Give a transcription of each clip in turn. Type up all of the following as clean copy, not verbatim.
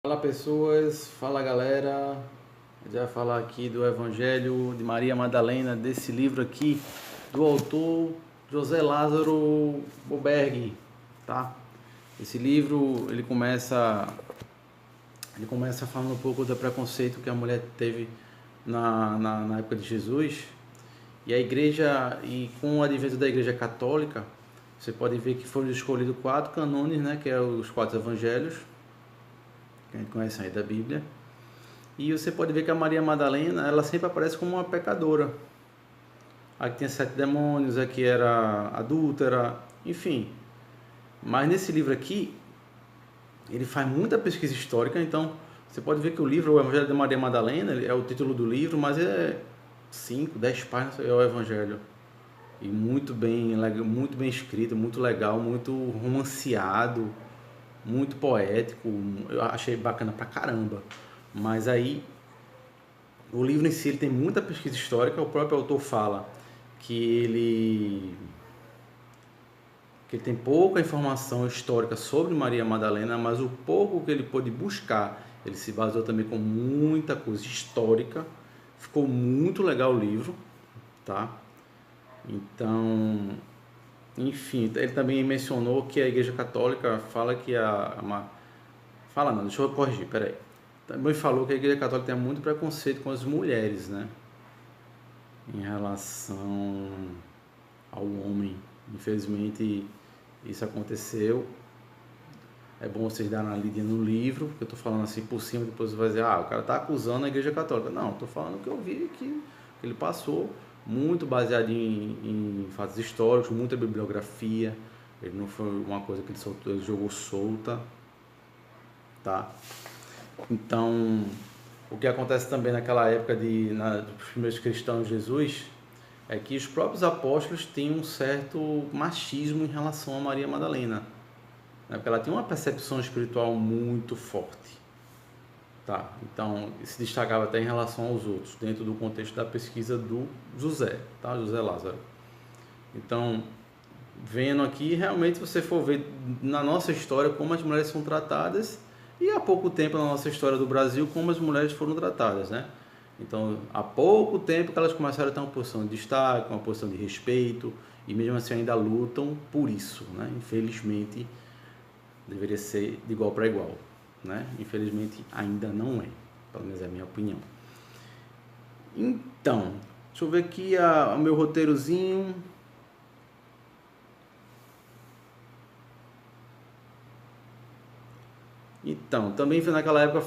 Fala pessoas, fala galera, a gente vai falar aqui do Evangelho de Maria Madalena, desse livro aqui do autor José Lázaro Boberg, tá? Esse livro ele começa falando um pouco do preconceito que a mulher teve na época de Jesus, e a igreja, e com o advento da igreja católica, você pode ver que foram escolhidos 4 cânones, né, que é os 4 evangelhos que a gente conhece aí da Bíblia. E você pode ver que a Maria Madalena, ela sempre aparece como uma pecadora. Aqui tinha 7 demônios, aqui era adúltera, enfim. Mas nesse livro aqui, ele faz muita pesquisa histórica, então você pode ver que o livro, o Evangelho de Maria Madalena, é o título do livro, mas é 5, 10 páginas é o Evangelho. E muito bem escrito, muito legal, muito romanceado, muito poético. Eu achei bacana pra caramba. Mas aí, o livro em si ele tem muita pesquisa histórica. O próprio autor fala que ele tem pouca informação histórica sobre Maria Madalena, mas o pouco que ele pôde buscar, ele se baseou também com muita coisa histórica. Ficou muito legal o livro, tá? Então, enfim, ele também mencionou que a Igreja Católica fala que fala não, deixa eu corrigir, peraí. Também falou que a Igreja Católica tem muito preconceito com as mulheres, né? Em relação ao homem. Infelizmente, isso aconteceu. É bom vocês darem uma lidinha no livro, porque eu tô falando assim por cima, depois você vai dizer, o cara tá acusando a Igreja Católica. Não, tô falando que eu vi que ele passou, muito baseado em fatos históricos, muita bibliografia. Ele não foi uma coisa que ele jogou solta, tá? Então, o que acontece também naquela época dos primeiros cristãos de Jesus é que os próprios apóstolos tinham um certo machismo em relação a Maria Madalena, né? Porque ela tinha uma percepção espiritual muito forte, tá? Então, se destacava até em relação aos outros, dentro do contexto da pesquisa do José, tá? José Lázaro. Então, vendo aqui, realmente, se você for ver na nossa história como as mulheres são tratadas, e há pouco tempo na nossa história do Brasil como as mulheres foram tratadas, né? Então, há pouco tempo que elas começaram a ter uma posição de destaque, uma posição de respeito, e mesmo assim ainda lutam por isso, né? Infelizmente, deveria ser de igual para igual, né? Infelizmente ainda não é, pelo menos é a minha opinião. Então, deixa eu ver aqui o meu roteirozinho. Então, também naquela época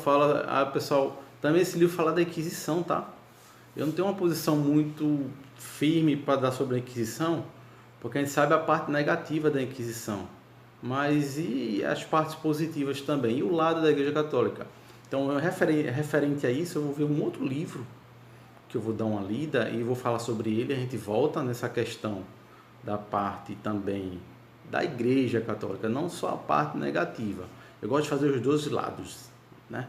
pessoal, também esse livro fala da Inquisição, tá? Eu não tenho uma posição muito firme para dar sobre a Inquisição, porque a gente sabe a parte negativa da Inquisição, mas e as partes positivas também, e o lado da Igreja Católica. Então, referente a isso, eu vou ver um outro livro que eu vou dar uma lida e vou falar sobre ele. A gente volta nessa questão da parte também da Igreja Católica, não só a parte negativa. Eu gosto de fazer os dois lados, né?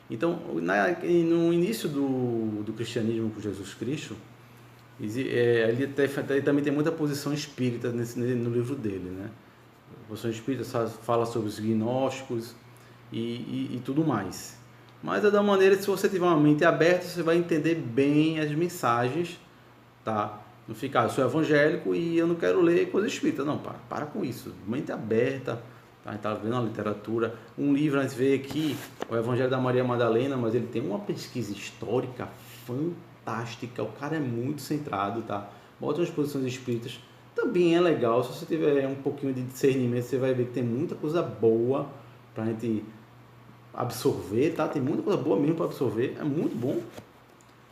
Então, no início do cristianismo com Jesus Cristo, ele também tem muita posição espírita no livro dele, né? A posição espírita fala sobre os gnósticos e tudo mais. Mas é da maneira que, se você tiver uma mente aberta, você vai entender bem as mensagens, tá? Não ficar, eu sou evangélico e eu não quero ler coisa espírita. Não, para com isso. Mente aberta, tá? A gente tá vendo a literatura. Um livro, a gente vê aqui, o Evangelho da Maria Madalena, mas ele tem uma pesquisa histórica fantástica. O cara é muito centrado, tá? Bota umas posições espíritas. Também é legal, se você tiver um pouquinho de discernimento, você vai ver que tem muita coisa boa pra gente absorver, tá? Tem muita coisa boa mesmo para absorver, é muito bom.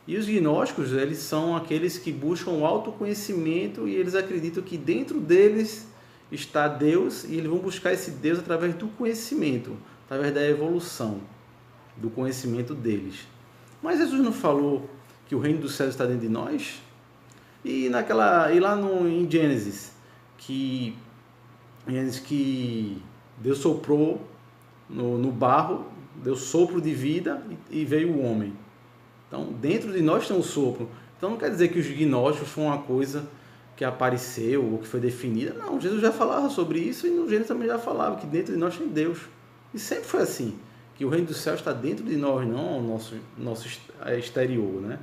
E os gnósticos, eles são aqueles que buscam o autoconhecimento e eles acreditam que dentro deles está Deus, e eles vão buscar esse Deus através do conhecimento, através da evolução do conhecimento deles. Mas Jesus não falou que o reino dos céus está dentro de nós? E lá em Gênesis, que Deus soprou no barro, deu sopro de vida e veio o homem. Então, dentro de nós tem um sopro. Então, não quer dizer que os gnósticos foram uma coisa que apareceu ou que foi definida. Não, Jesus já falava sobre isso, e no Gênesis também já falava que dentro de nós tem Deus. E sempre foi assim, que o reino dos céus está dentro de nós, não ao nosso exterior, né?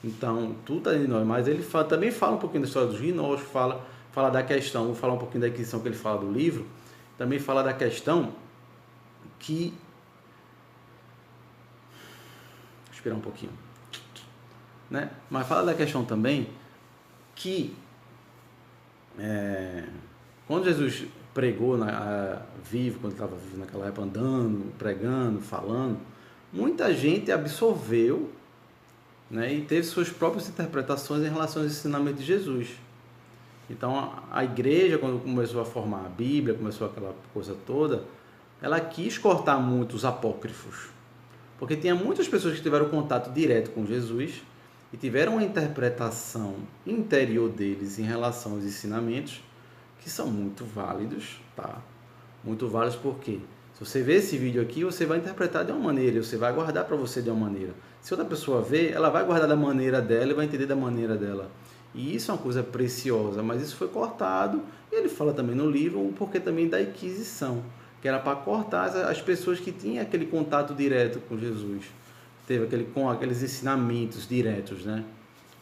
Então, tudo está dentro de nós, mas ele também fala um pouquinho da história dos gnósticos, fala da questão, vou falar um pouquinho da Inquisição que ele fala do livro, também fala da questão que... Vou esperar um pouquinho, né? Mas fala da questão também que quando Jesus pregou vivo, quando estava vivo naquela época, andando, pregando, falando, muita gente absorveu, né, e teve suas próprias interpretações em relação aos ensinamentos de Jesus. Então a igreja, quando começou a formar a Bíblia, começou aquela coisa toda, ela quis cortar muito os apócrifos, porque tinha muitas pessoas que tiveram contato direto com Jesus e tiveram uma interpretação interior deles em relação aos ensinamentos que são muito válidos, tá? Muito válidos porque se você vê esse vídeo aqui, você vai interpretar de uma maneira, e você vai guardar para você de uma maneira. Se outra pessoa vê, ela vai guardar da maneira dela e vai entender da maneira dela. E isso é uma coisa preciosa, mas isso foi cortado, e ele fala também no livro o porquê também da Inquisição, que era para cortar as pessoas que tinham aquele contato direto com Jesus, teve aqueles ensinamentos diretos, né?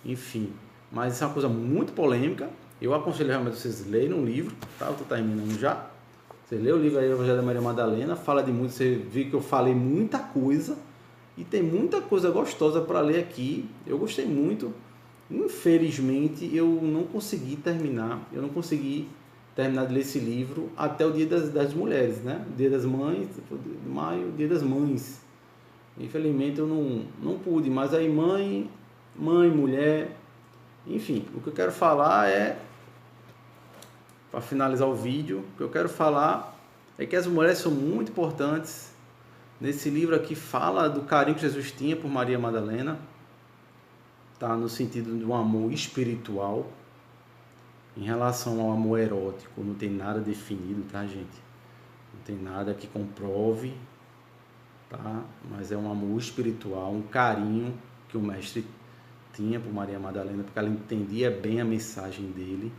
Enfim, mas isso é uma coisa muito polêmica. Eu aconselho realmente vocês lerem um livro, tá? Eu estou terminando já. Você lê o livro aí, o Evangelho da Maria Madalena, fala de muito, você viu que eu falei muita coisa, e tem muita coisa gostosa para ler aqui. Eu gostei muito. Infelizmente, eu não consegui terminar de ler esse livro até o Dia das Mulheres, né? Dia das Mães, de maio, Dia das Mães. Infelizmente eu não pude, mas aí mãe, mulher, enfim, o que eu quero falar para finalizar o vídeo, o que eu quero falar é que as mulheres são muito importantes. Nesse livro aqui fala do carinho que Jesus tinha por Maria Madalena, tá? No sentido de um amor espiritual. Em relação ao amor erótico, não tem nada definido, tá, gente? Não tem nada que comprove, tá? Mas é um amor espiritual, um carinho que o mestre tinha por Maria Madalena, porque ela entendia bem a mensagem dele.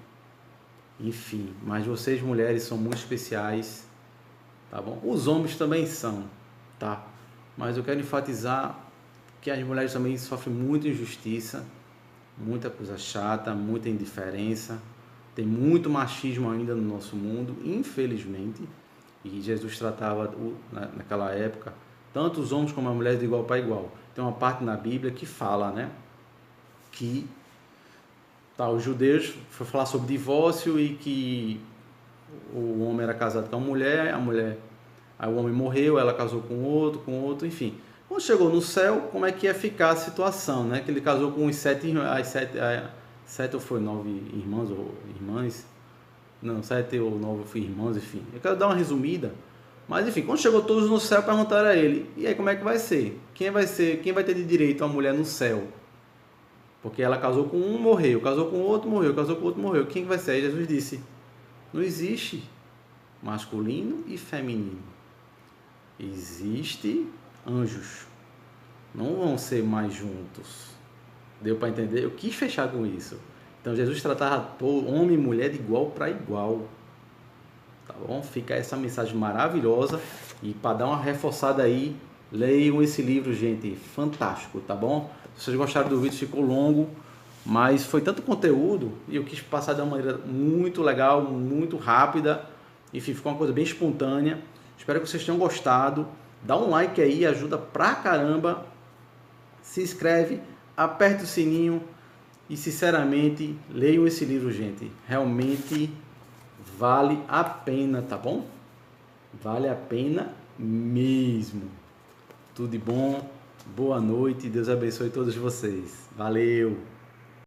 Enfim, mas vocês mulheres são muito especiais, tá bom? Os homens também são, tá? Mas eu quero enfatizar que as mulheres também sofrem muita injustiça, muita coisa chata, muita indiferença. Tem muito machismo ainda no nosso mundo, infelizmente, e Jesus tratava naquela época tanto os homens como as mulheres de igual para igual. Tem uma parte na Bíblia que fala, né, que os judeus foi falar sobre divórcio e que o homem era casado com a mulher, aí o homem morreu, ela casou com outro, enfim. Quando chegou no céu, como é que ia ficar a situação, né? Que ele casou com sete ou foi 9 irmãs ou irmãs? Não, 7 ou 9 irmãos, enfim. Eu quero dar uma resumida. Mas enfim, quando chegou todos no céu, perguntaram a ele: e aí como é que vai ser? Quem vai ter de direito a mulher no céu? Porque ela casou com um, morreu, casou com outro, morreu, casou com outro, morreu. Quem vai ser? Aí Jesus disse: não existe masculino e feminino. Existe anjos. Não vão ser mais juntos. Deu para entender? Eu quis fechar com isso. Então Jesus tratava homem e mulher de igual para igual. Tá bom? Fica essa mensagem maravilhosa. E para dar uma reforçada aí, leiam esse livro, gente. Fantástico, tá bom? Se vocês gostaram do vídeo, ficou longo, mas foi tanto conteúdo e eu quis passar de uma maneira muito legal, muito rápida. Enfim, ficou uma coisa bem espontânea. Espero que vocês tenham gostado. Dá um like aí, ajuda pra caramba. Se inscreve, aperta o sininho e, sinceramente, leiam esse livro, gente. Realmente vale a pena, tá bom? Vale a pena mesmo. Tudo de bom, boa noite, Deus abençoe todos vocês. Valeu!